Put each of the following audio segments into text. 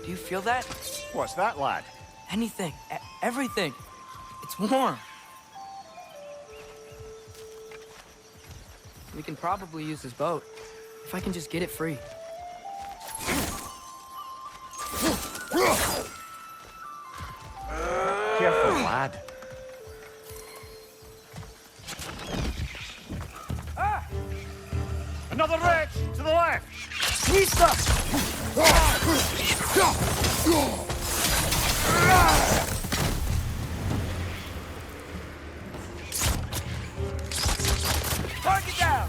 Do you feel that? What's that, lad? Anything. Everything. It's warm. We can probably use this boat. If I can just get it free. Careful, lad. Ah! Another wretch! To the left! Mista! Target down!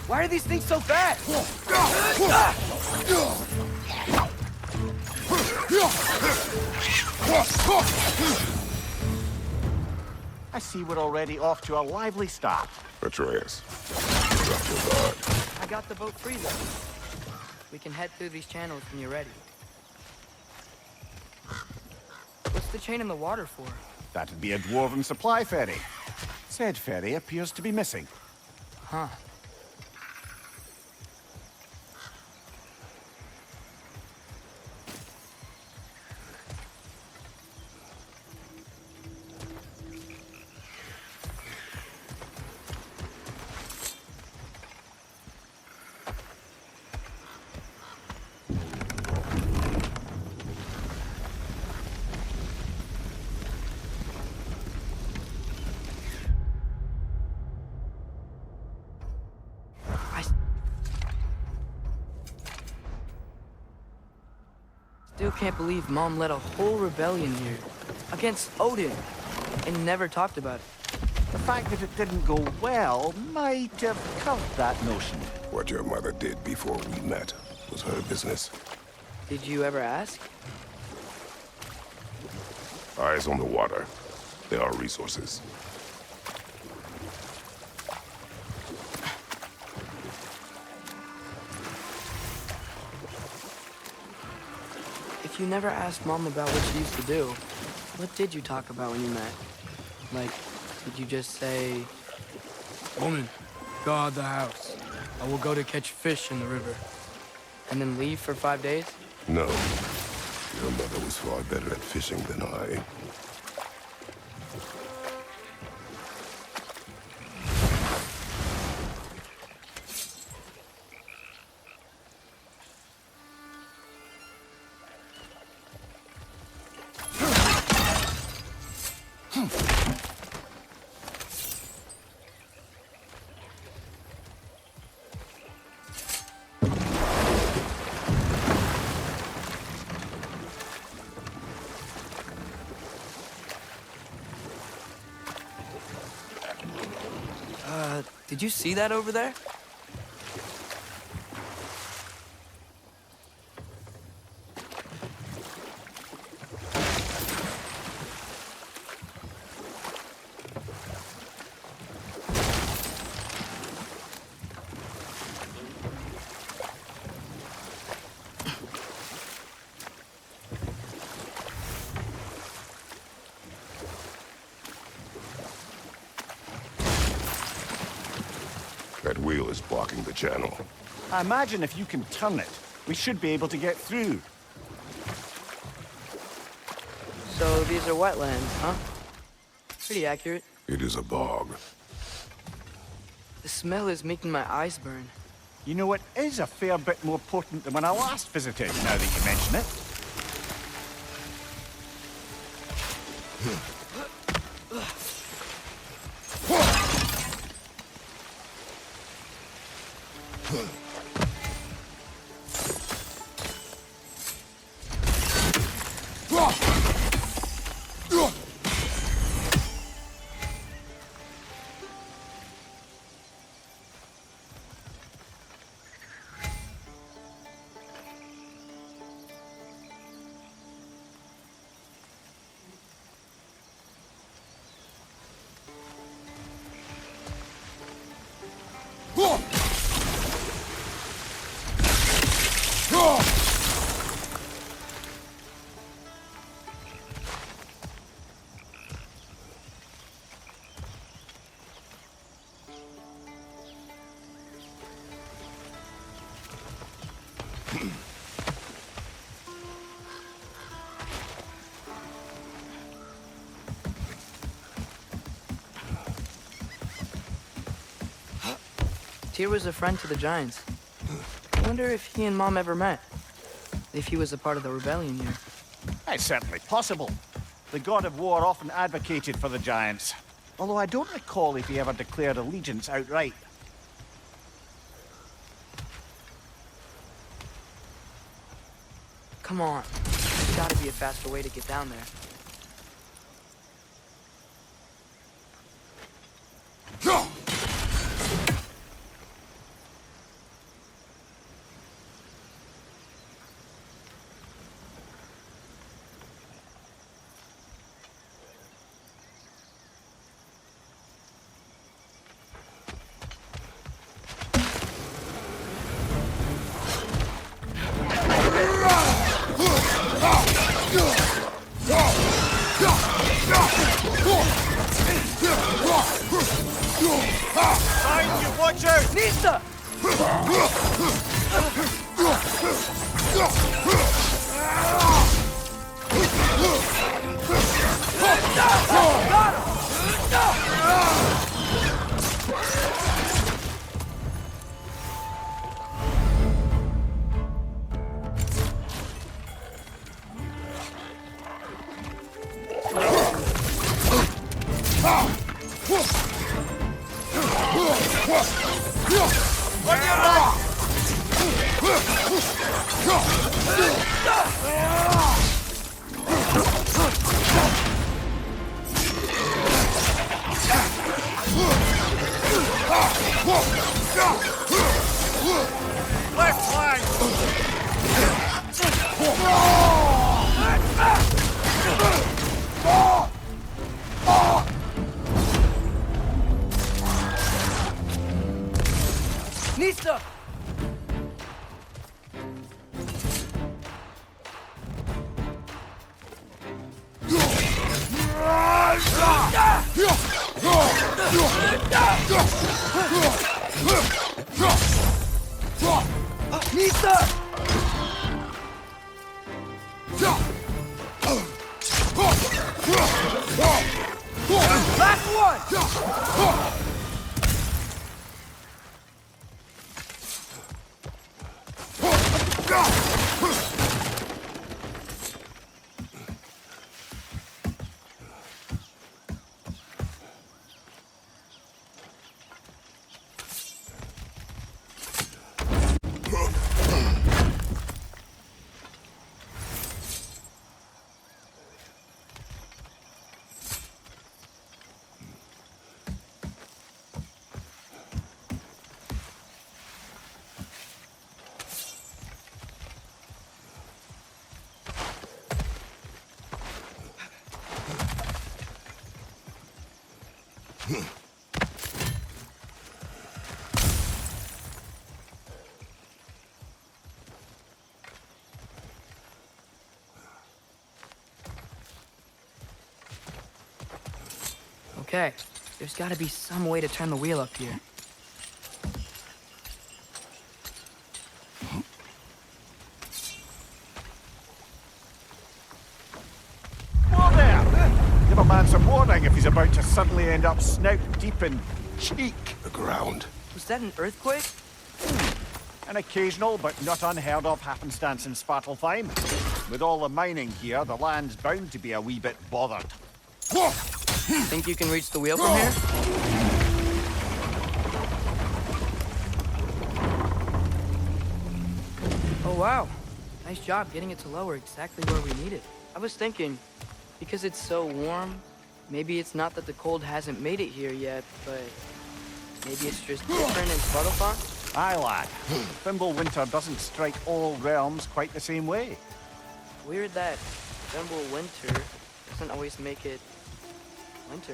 Why are these things so fast? I see we're already off to a lively start. Atreus, drop your guard. I got the boat free though. We can head through these channels when you're ready. What's the chain in the water for? That'd be a dwarven supply ferry. Said ferry appears to be missing. Huh. Still can't believe Mom led a whole rebellion here. Against Odin. And never talked about it. The fact that it didn't go well might have covered that notion. What your mother did before we met was her business. Did you ever ask? Eyes on the water. There are resources. If you never asked Mom about what she used to do, what did you talk about when you met? Like, did you just say, "Woman, guard the house. I will go to catch fish in the river," and then leave for 5 days? No. Your mother was far better at fishing than I. Did you see that over there? That wheel is blocking the channel. I imagine if you can turn it, we should be able to get through. So these are wetlands, huh? Pretty accurate. It is a bog. The smell is making my eyes burn. You know, it is a fair bit more potent than when I last visited, now that you mention it. Tyr was a friend to the Giants. I wonder if he and Mom ever met. If he was a part of the rebellion here. It's certainly possible. The God of War often advocated for the Giants. Although I don't recall if he ever declared allegiance outright. Come on. There's gotta be a faster way to get down there. Sign, you watch out! Nista! Left flank! Nista! Nista! Last one! Okay, there's gotta be some way to turn the wheel up here. Whoa there! Give a man some warning if he's about to suddenly end up snout deep in cheek. The ground. Was that an earthquake? An occasional but not unheard of happenstance in Svartalfheim. With all the mining here, the land's bound to be a wee bit bothered. Think you can reach the wheel from here? Oh wow, nice job getting it to lower exactly where we need it. I was thinking, because it's so warm, maybe it's not that the cold hasn't made it here yet, but maybe it's just different in Svartalfheim? Aye, lad. Thimble winter doesn't strike all realms quite the same way. Weird that Thimble winter doesn't always make it winter.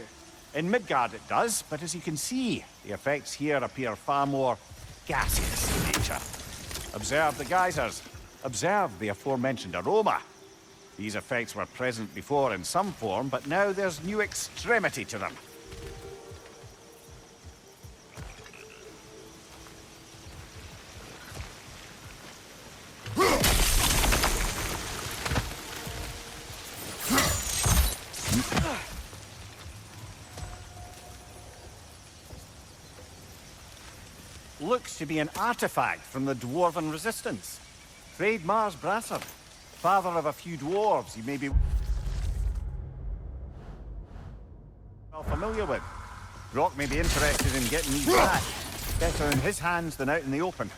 In Midgard it does, but as you can see, the effects here appear far more gaseous in nature. Observe the geysers. Observe the aforementioned aroma. These effects were present before in some form, but now there's new extremity to them. looks to be an artifact from the Dwarven Resistance. Trade Mars Brasser, father of a few dwarves you may be well familiar with. Brock may be interested in getting these back. Better in his hands than out in the open.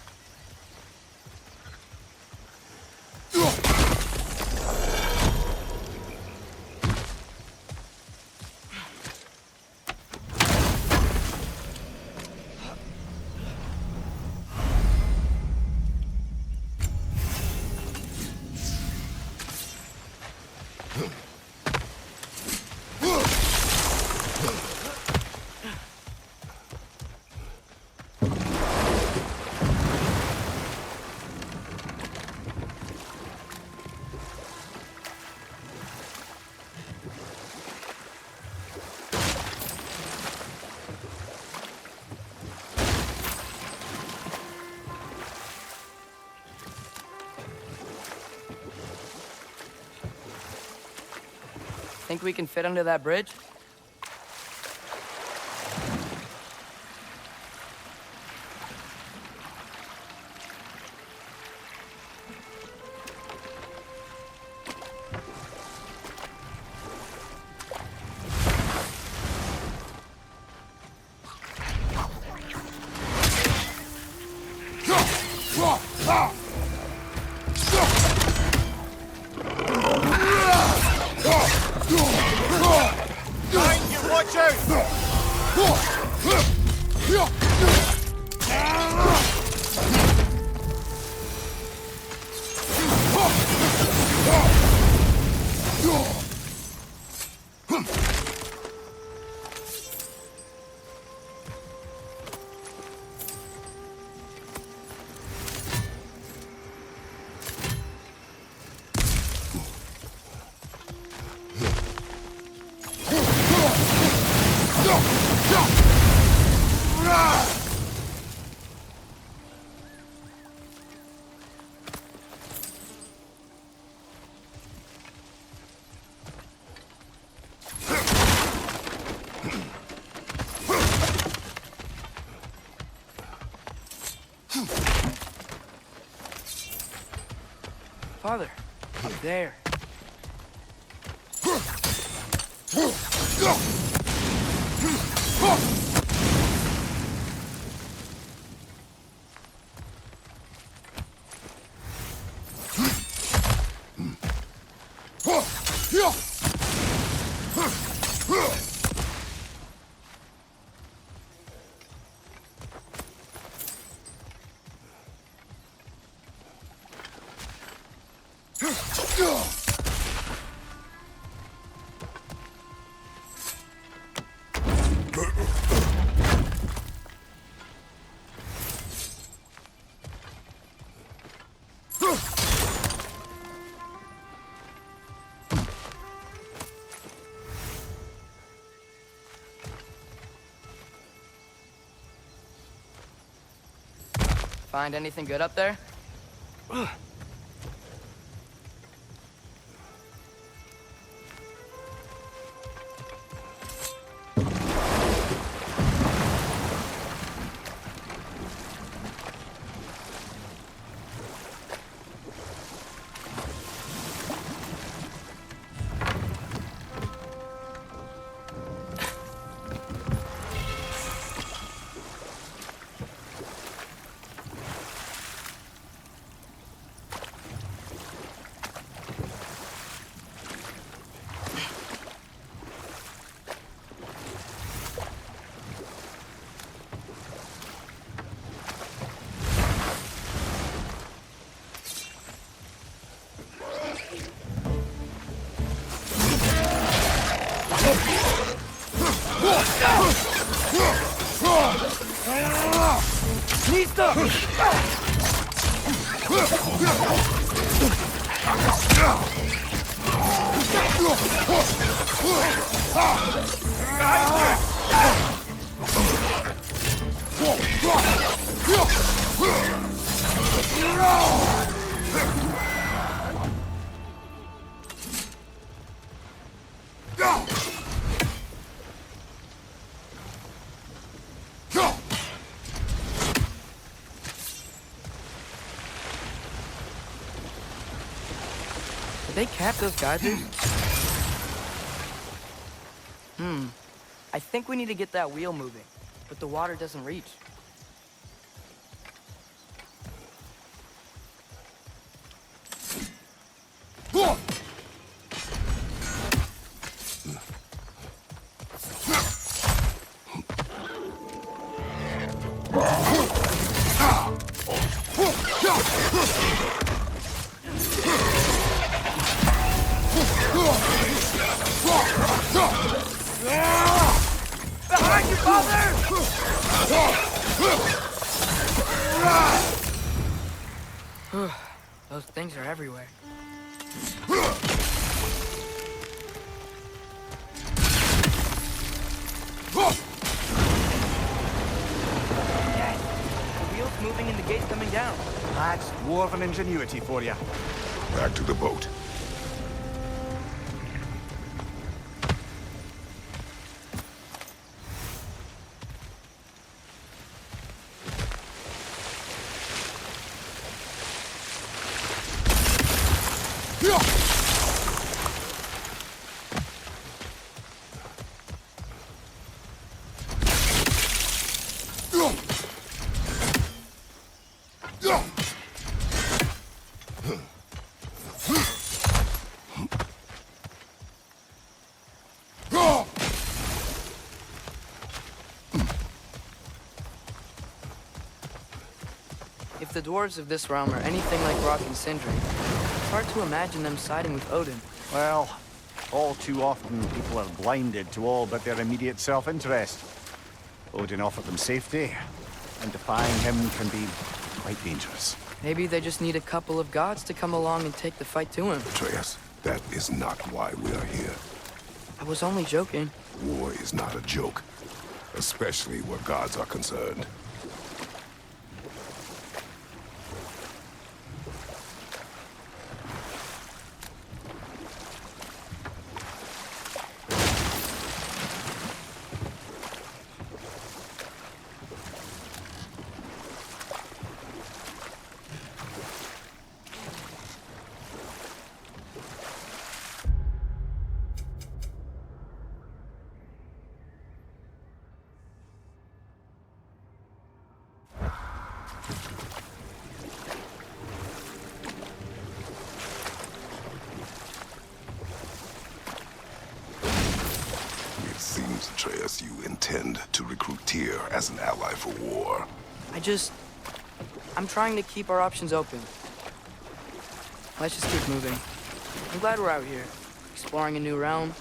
Think we can fit under that bridge? Father, up there. Find anything good up there? they cap those geysers? I think we need to get that wheel moving, but the water doesn't reach. Behind you, father! Those things are everywhere. Dad, the wheel's moving and the gate's coming down. That's dwarven ingenuity for you. Back to the boat. If the dwarves of this realm are anything like Rock and Sindri, it's hard to imagine them siding with Odin. Well, all too often people are blinded to all but their immediate self-interest. Odin offered them safety, and defying him can be quite dangerous. Maybe they just need a couple of gods to come along and take the fight to him. Atreus, that is not why we are here. I was only joking. War is not a joke, especially where gods are concerned. It seems, Atreus, you intend to recruit Tyr as an ally for war. I'm trying to keep our options open. Let's just keep moving. I'm glad we're out here, exploring a new realm.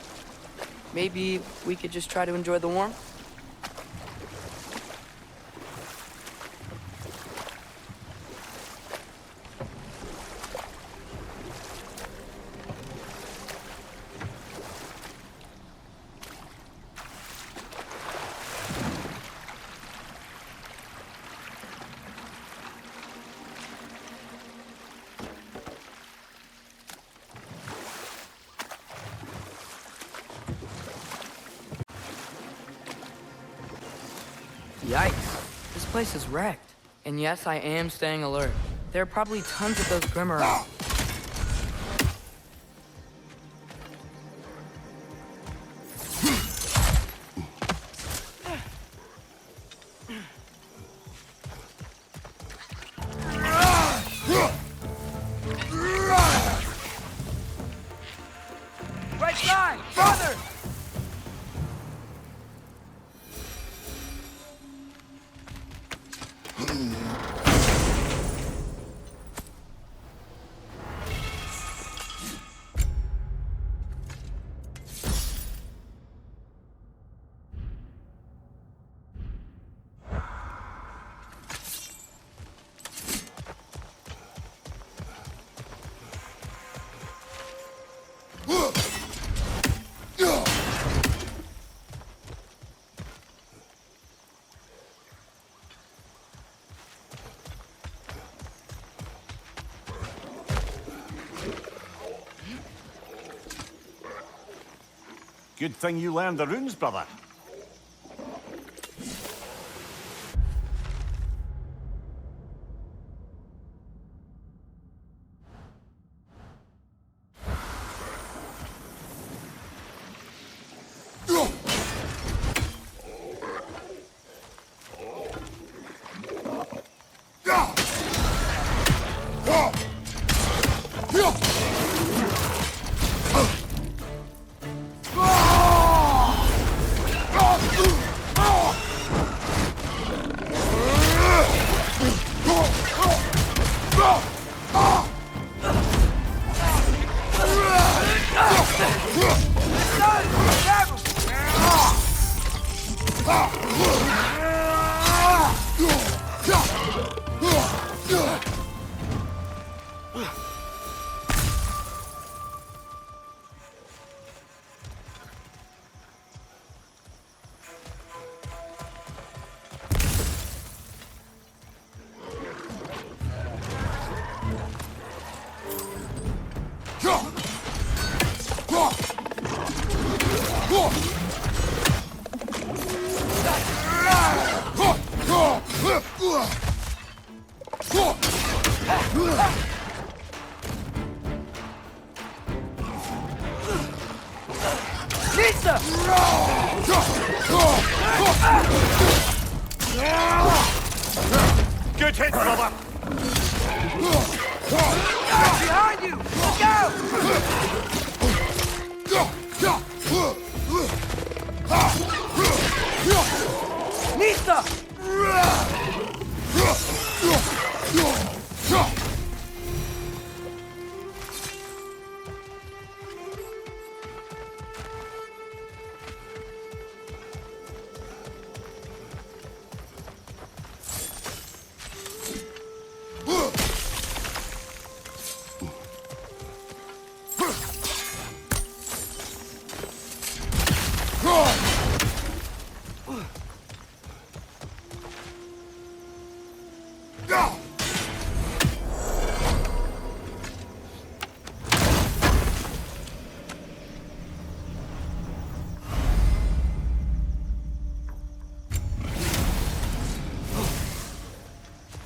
Maybe we could just try to enjoy the warmth? Yikes. This place is wrecked. And yes, I am staying alert. There are probably tons of those Grim around. Right side! Father! Good thing you learned the runes, brother. Good hit, brother! Behind you! Look out! Nista!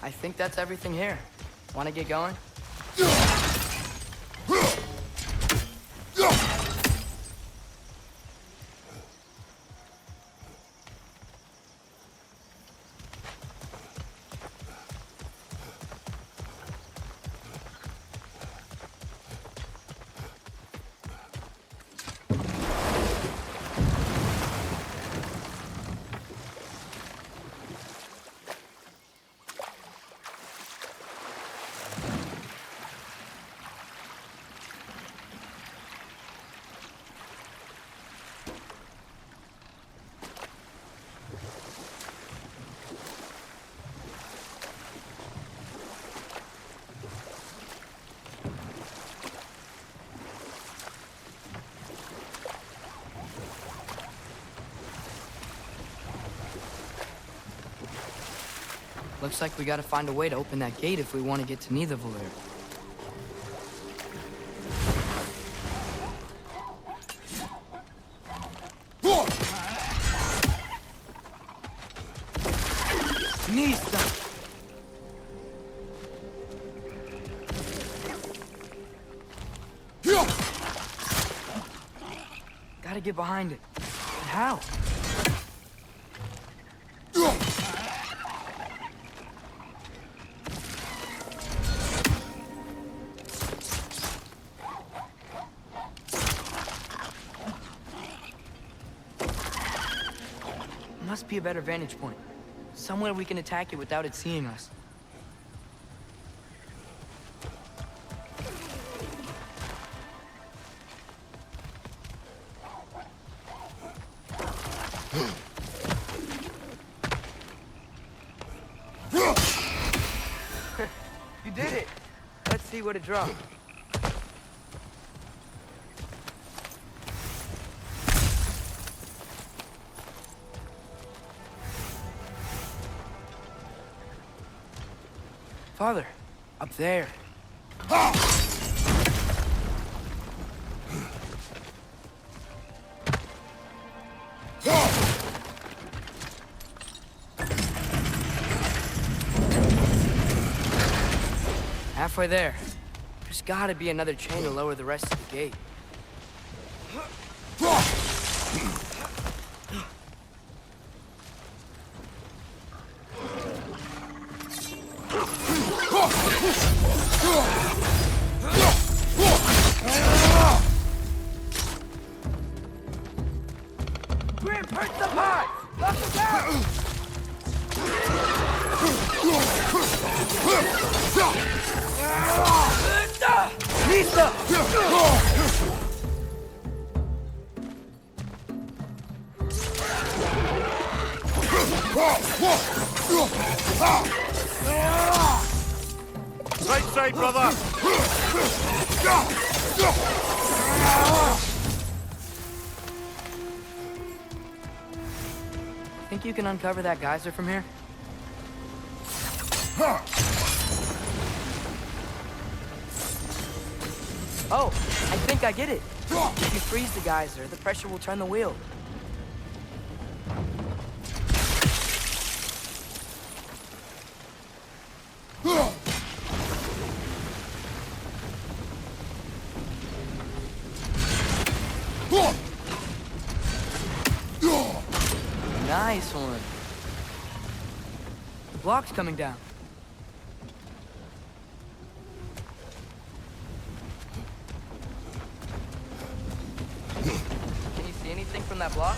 I think that's everything here. Want to get going? Looks like we gotta find a way to open that gate if we want to get to Nidavellir. Nista! Gotta get behind it. But how? Must be a better vantage point. Somewhere we can attack it without it seeing us. You did it! Let's see what it dropped. Father, up there. Halfway there. There's gotta be another chain to lower the rest of the gate. Reinforce the pot! Lock it down! Lisa! Right side, brother! Think you can uncover that geyser from here? Oh, I think I get it. If you freeze the geyser, the pressure will turn the wheel. Nice one. The block's coming down. Can you see anything from that block?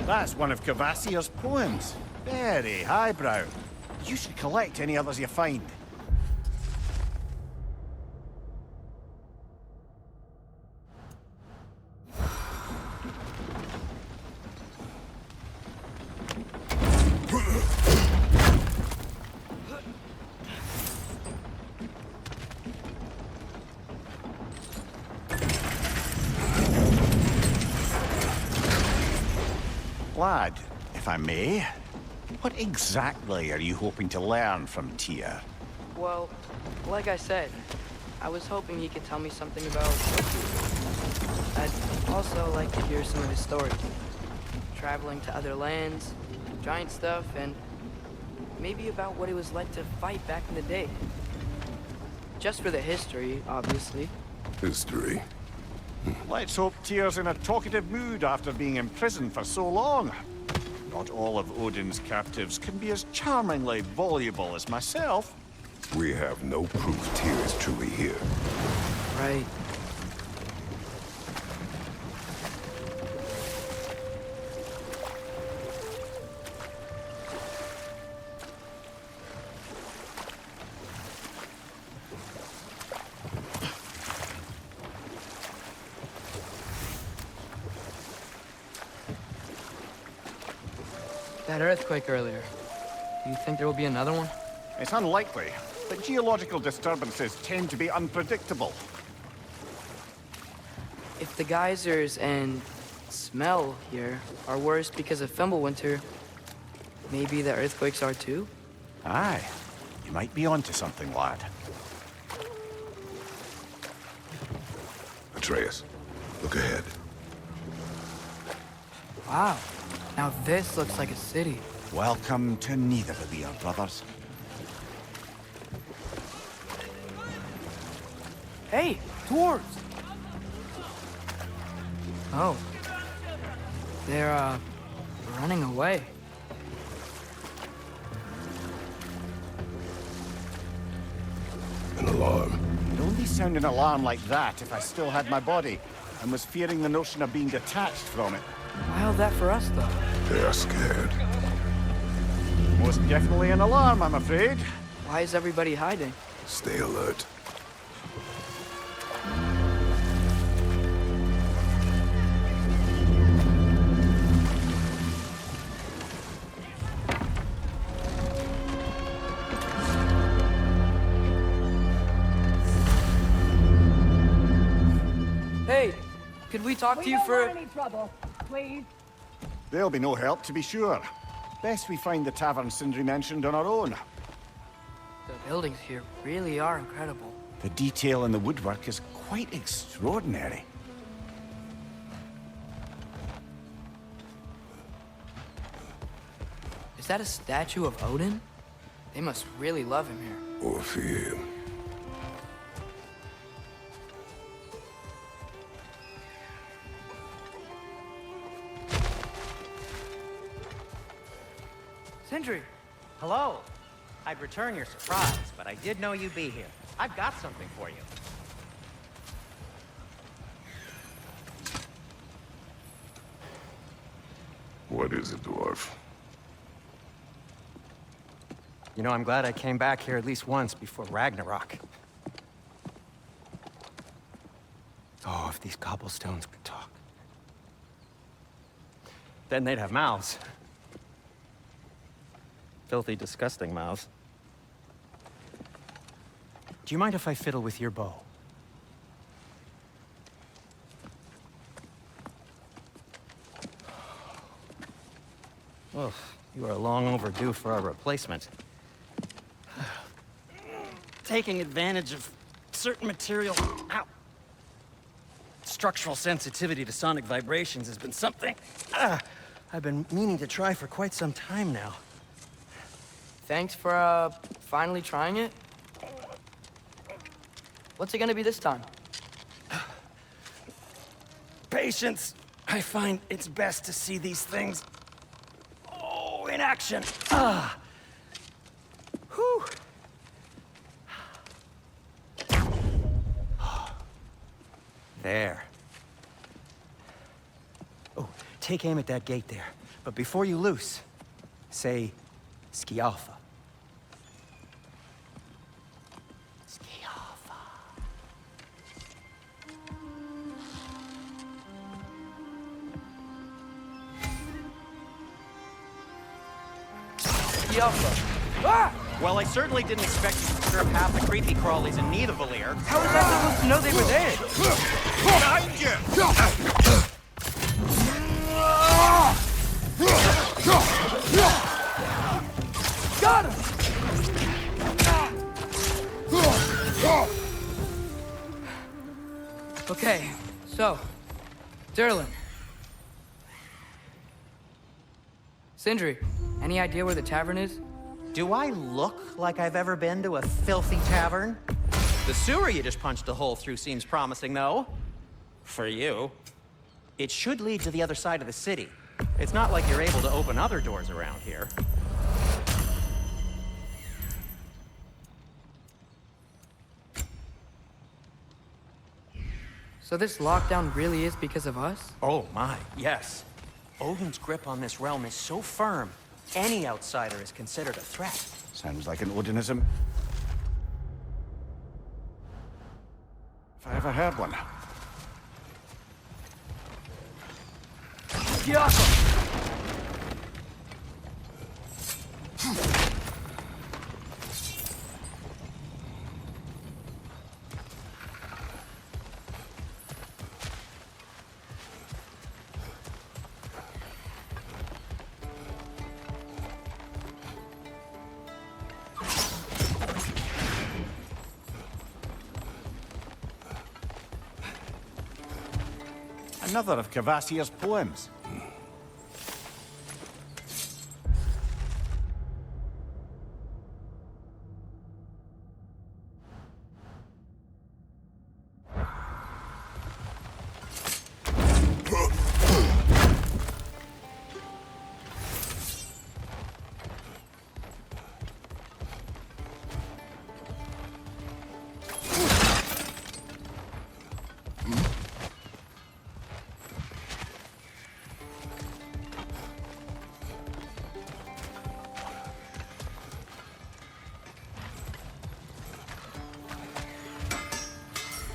That's one of Kvasir's poems. Very highbrow. You should collect any others you find. Lad, if I may, what exactly are you hoping to learn from Tyr? Well, like I said, I was hoping he could tell me something about... I'd also like to hear some of his stories. Traveling to other lands, giant stuff, and maybe about what it was like to fight back in the day. Just for the history, obviously. History. Let's hope Tyr's in a talkative mood after being imprisoned for so long. Not all of Odin's captives can be as charmingly voluble as myself. We have no proof Tyr is truly here. Right. That earthquake earlier. Do you think there will be another one? It's unlikely, but geological disturbances tend to be unpredictable. If the geysers and smell here are worse because of Fimbulwinter, maybe the earthquakes are too? Aye, you might be onto something, lad. Atreus, look ahead. Wow. Now this looks like a city. Welcome to Nidavellir, brothers. Hey, dwarves! Oh. They're, running away. An alarm. It'd only sound an alarm like that if I still had my body, and was fearing the notion of being detached from it. Why held that for us, though? They are scared. Most definitely an alarm, I'm afraid. Why is everybody hiding? Stay alert. Hey, could we talk to you for... We don't want any trouble, please. There'll be no help, to be sure. Best we find the tavern Sindri mentioned on our own. The buildings here really are incredible. The detail in the woodwork is quite extraordinary. Is that a statue of Odin? They must really love him here. Or fear him. Sindri! Hello. I'd return your surprise, but I did know you'd be here. I've got something for you. What is it, dwarf? You know, I'm glad I came back here at least once before Ragnarok. Oh, if these cobblestones could talk. Then they'd have mouths. Filthy, disgusting mouths. Do you mind if I fiddle with your bow? Well, you are long overdue for a replacement. Taking advantage of certain material... Ow! Structural sensitivity to sonic vibrations has been something I've been meaning to try for quite some time now. Thanks for, finally trying it. What's it gonna be this time? Patience. I find it's best to see these things... Oh, in action. Ah! Whew! There. Oh, take aim at that gate there. But before you loose, say, Skialfa. Skialfa. Skialfa. Ah! Well, I certainly didn't expect you to disturb half the creepy crawlies in Nidavellir. How was I supposed to know they were there? Behind you! Got him! Okay, so, Durlin. Sindri, any idea where the tavern is? Do I look like I've ever been to a filthy tavern? The sewer you just punched a hole through seems promising, though. For you. It should lead to the other side of the city. It's not like you're able to open other doors around here. So this lockdown really is because of us? Oh my, yes. Odin's grip on this realm is so firm, any outsider is considered a threat. Sounds like an Odinism. If I ever heard one. Another of Kvasir's poems.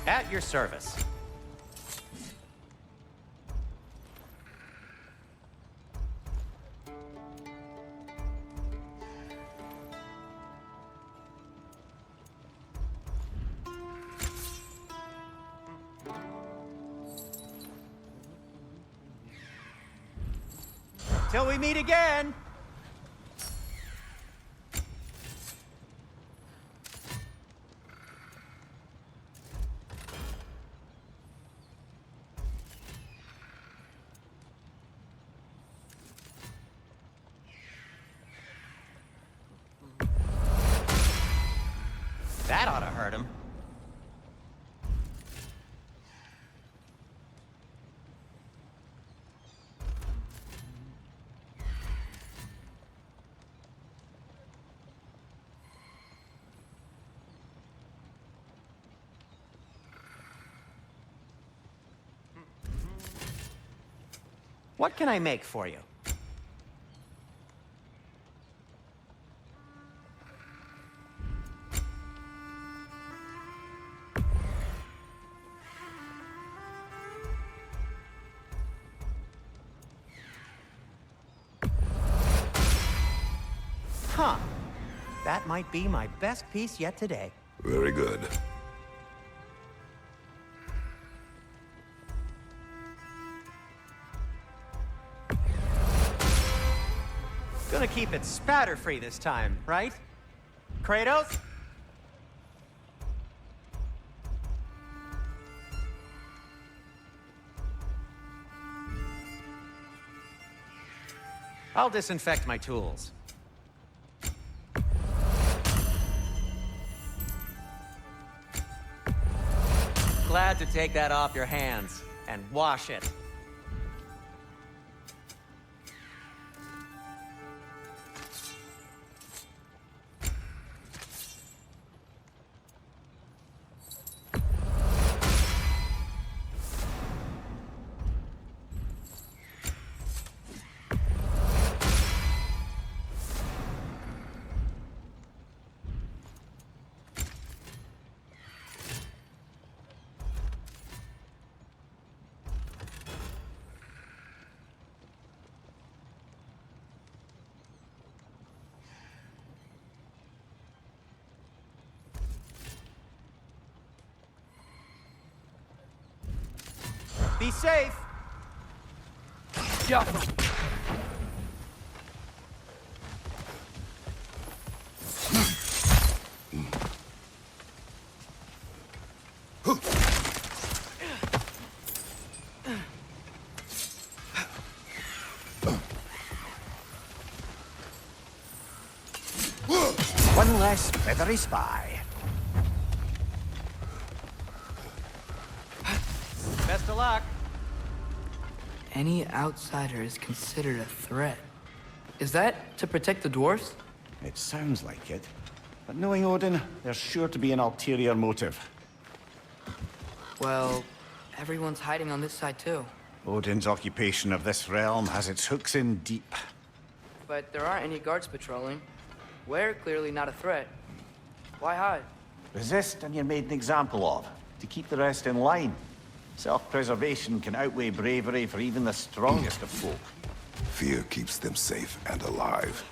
At your service. Till we meet again! That ought to hurt him. What can I make for you? Huh. That might be my best piece yet today. Very good. Gonna keep it spatter-free this time, right? Kratos? I'll disinfect my tools. Glad to take that off your hands and wash it. Be safe. Yeah. One less feathery spy. Best of luck. Any outsider is considered a threat. Is that to protect the dwarfs? It sounds like it. But knowing Odin, there's sure to be an ulterior motive. Well, everyone's hiding on this side too. Odin's occupation of this realm has its hooks in deep. But there aren't any guards patrolling. We're clearly not a threat. Why hide? Resist and you're made an example of, to keep the rest in line. Self-preservation can outweigh bravery for even the strongest of folk. Fear keeps them safe and alive.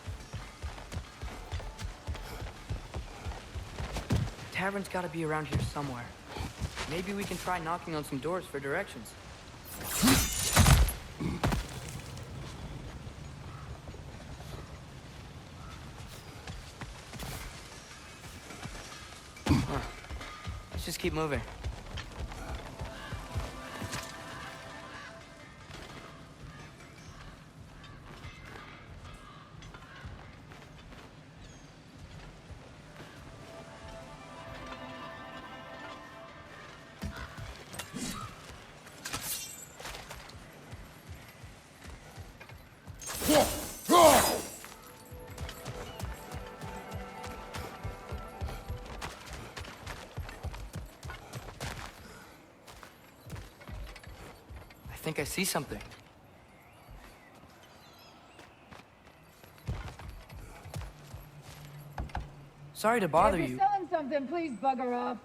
Tavern's gotta be around here somewhere. Maybe we can try knocking on some doors for directions. Let's just keep moving. I think I see something. Sorry to bother If you. you're selling something, please bugger off.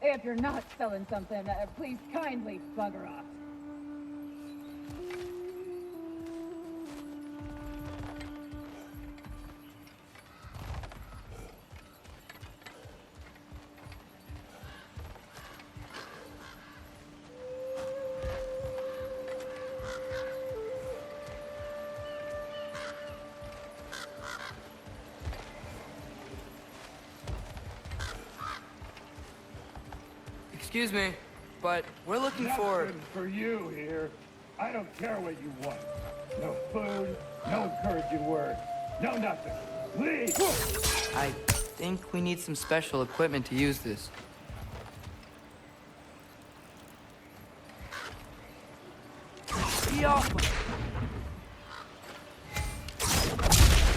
If you're not selling something, please kindly bugger off. Excuse me, but we're looking for... Nothing for you here. I don't care what you want. No food, no encouraging words, no nothing. Leave! I think we need some special equipment to use this.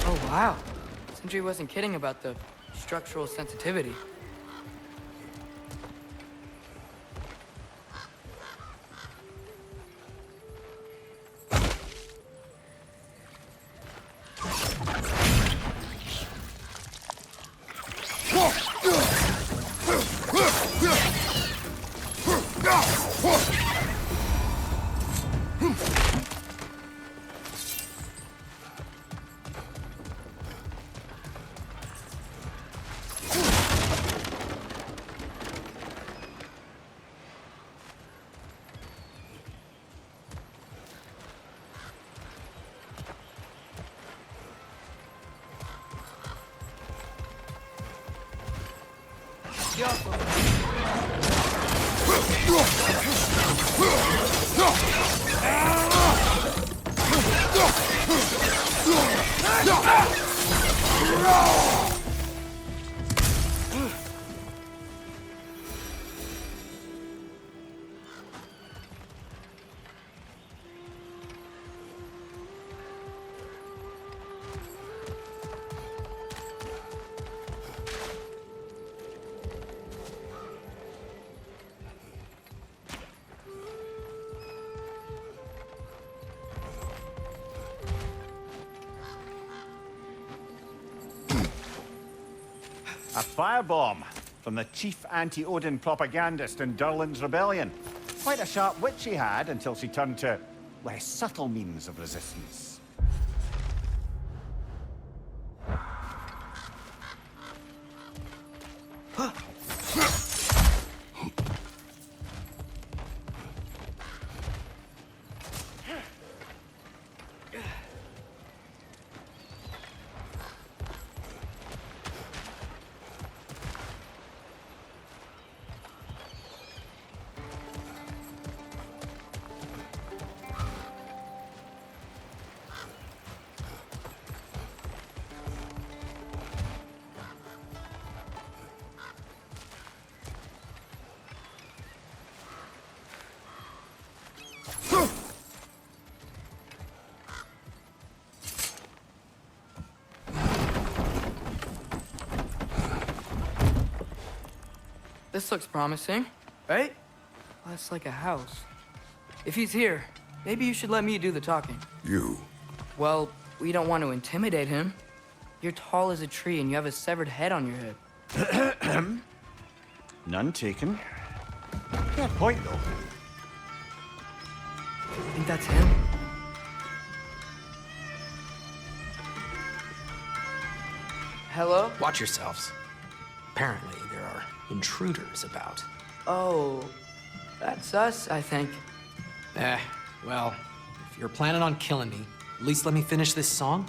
Oh, wow. Sindri wasn't kidding about the structural sensitivity. A firebomb from the chief anti-Odin propagandist in Durlin's rebellion. Quite a sharp wit she had until she turned to less subtle means of resistance. This looks promising, right? Well, that's like a house. If he's here, maybe you should let me do the talking. You. Well, we don't want to intimidate him. You're tall as a tree and you have a severed head on your head. None taken. Fair point, though. Think that's him? Hello? Watch yourselves. Apparently, there are intruders about. Oh, that's us, I think. Well, if you're planning on killing me, at least let me finish this song.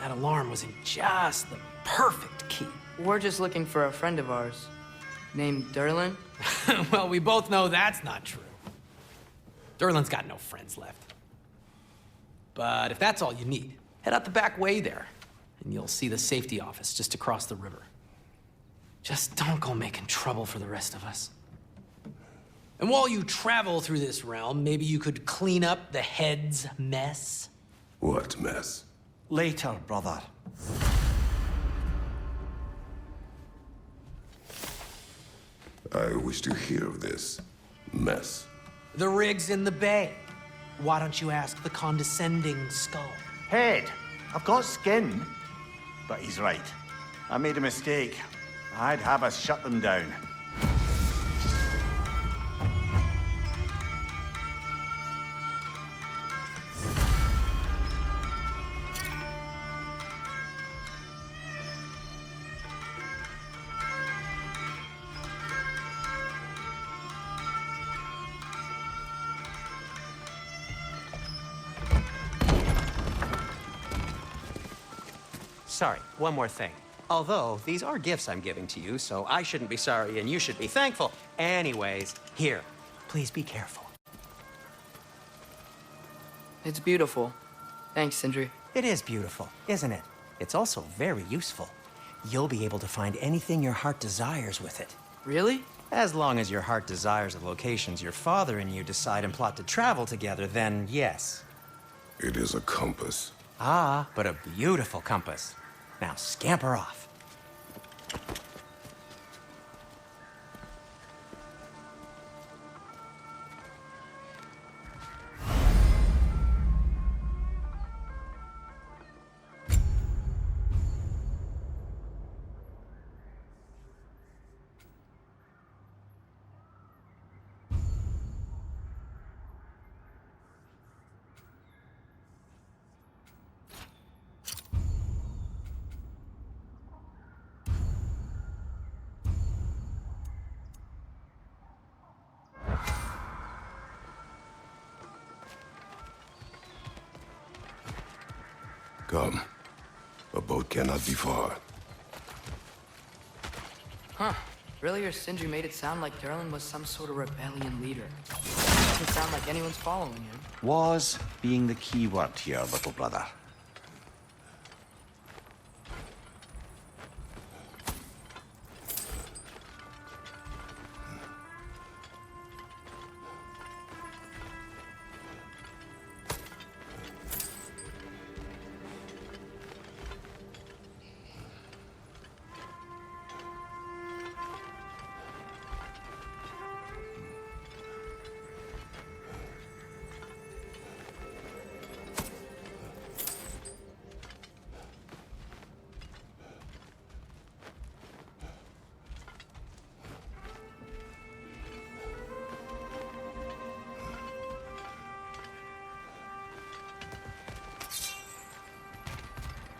That alarm was in just the perfect key. We're just looking for a friend of ours named Durlin. Well, we both know that's not true. Durlin's got no friends left. But if that's all you need, head out the back way there, and you'll see the safety office just across the river. Just don't go making trouble for the rest of us. And while you travel through this realm, maybe you could clean up the head's mess? What mess? Later, brother. I wish to hear of this mess. The rig's in the bay. Why don't you ask the condescending skull? Head. I've got skin. But he's right. I made a mistake. I'd have us shut them down. Sorry, one more thing. Although, these are gifts I'm giving to you, so I shouldn't be sorry and you should be thankful. Anyways, here, please be careful. It's beautiful. Thanks, Sindri. It is beautiful, isn't it? It's also very useful. You'll be able to find anything your heart desires with it. Really? As long as your heart desires the locations your father and you decide and plot to travel together, then yes. It is a compass. Ah, but a beautiful compass. Now scamper off. Come. A boat cannot be far. Huh. Earlier, Sindri made it sound like Durlin was some sort of rebellion leader. It doesn't sound like anyone's following him. Was being the key word here, little brother.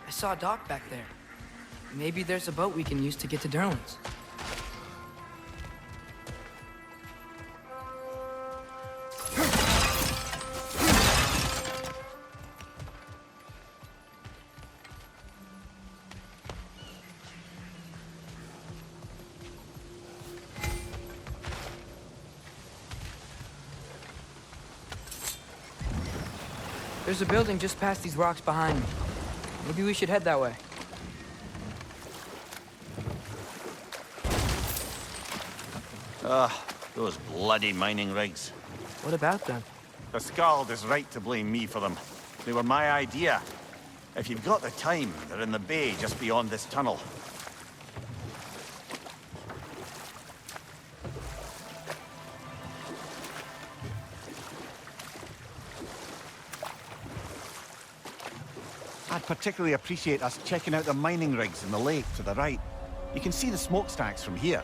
I saw a dock back there. Maybe there's a boat we can use to get to Durlin's. There's a building just past these rocks behind me. Maybe we should head that way. Those bloody mining rigs. What about them? The Skald is right to blame me for them. They were my idea. If you've got the time, they're in the bay just beyond this tunnel. I'd particularly appreciate us checking out the mining rigs in the lake to the right. You can see the smokestacks from here.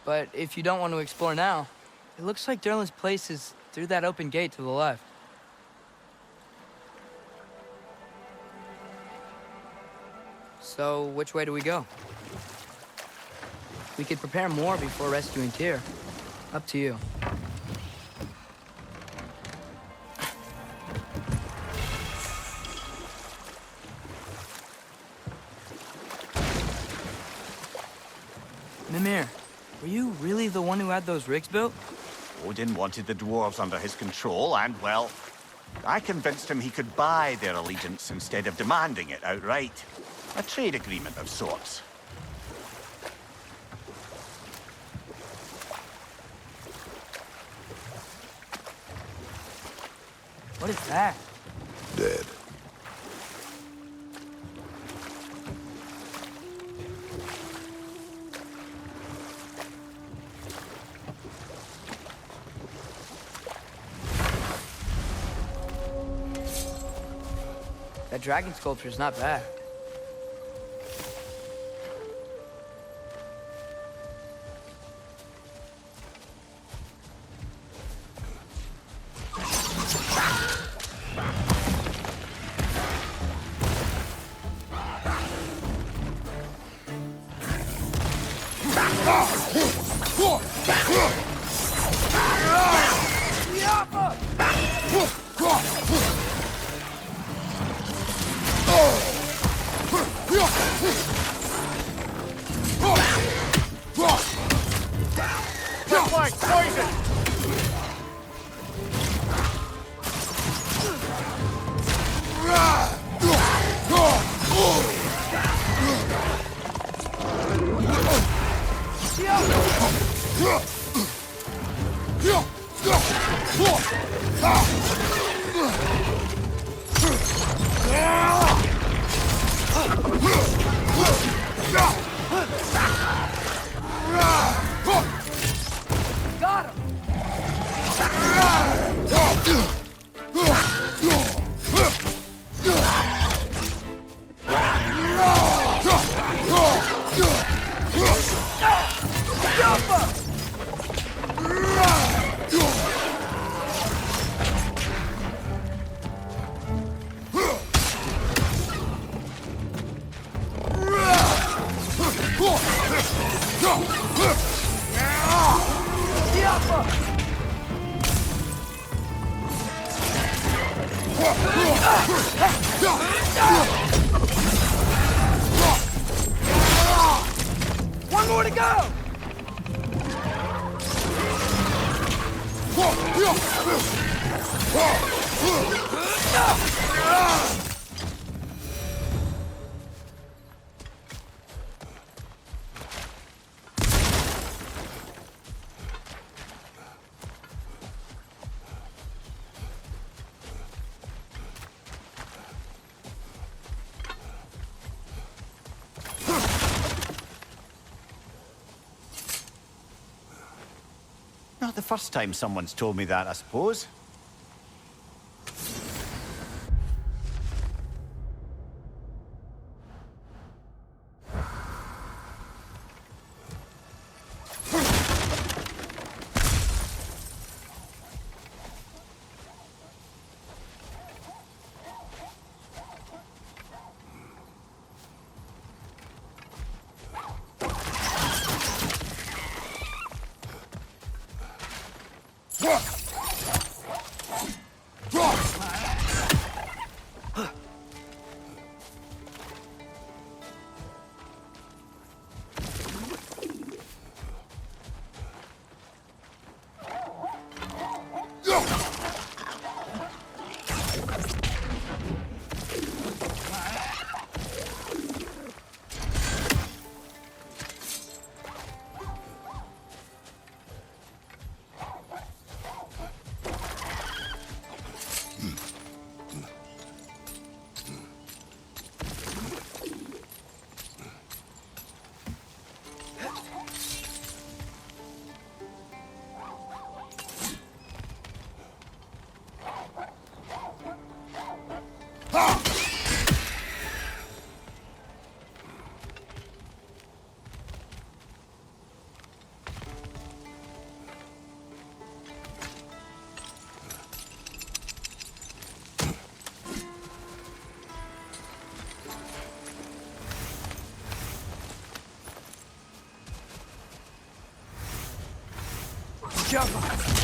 But if you don't want to explore now, it looks like Durlin's place is through that open gate to the left. So, which way do we go? We could prepare more before rescuing Tyr. Up to you. Mimir, were you really the one who had those rigs built? Odin wanted the dwarves under his control, and, well, I convinced him he could buy their allegiance instead of demanding it outright. A trade agreement of sorts. What is that? Dead. That dragon sculpture's not bad. One more to go! Not the first time someone's told me that, I suppose. Jump on it.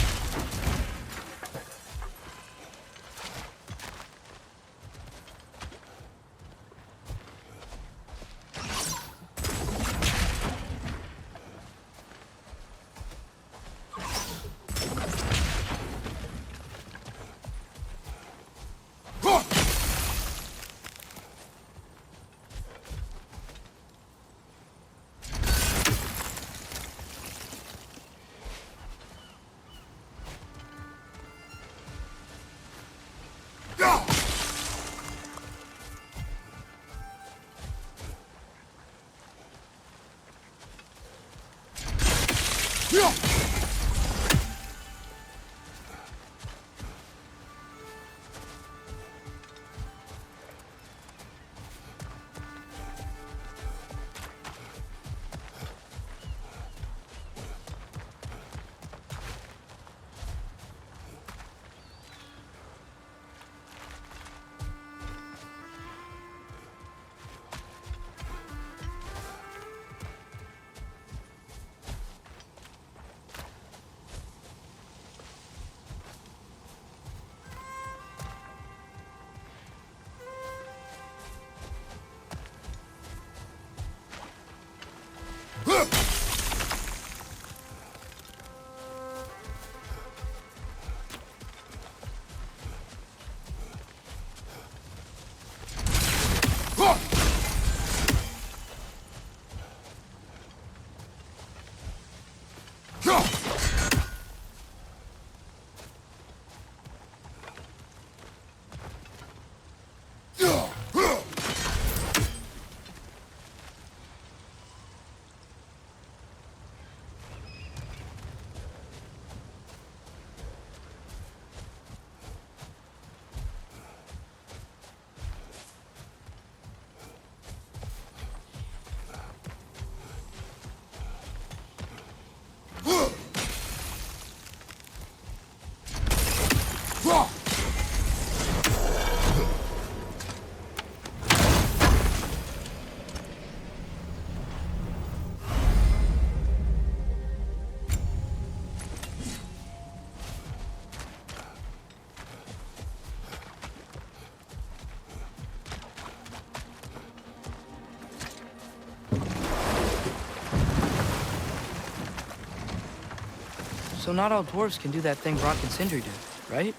So not all dwarves can do that thing Brock and Sindri do, right?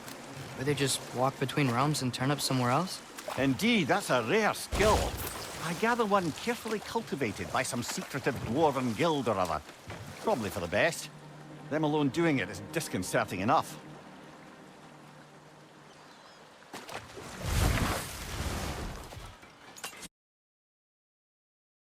Where they just walk between realms and turn up somewhere else? Indeed, that's a rare skill. I gather one carefully cultivated by some secretive dwarven guild or other. Probably for the best. Them alone doing it is disconcerting enough.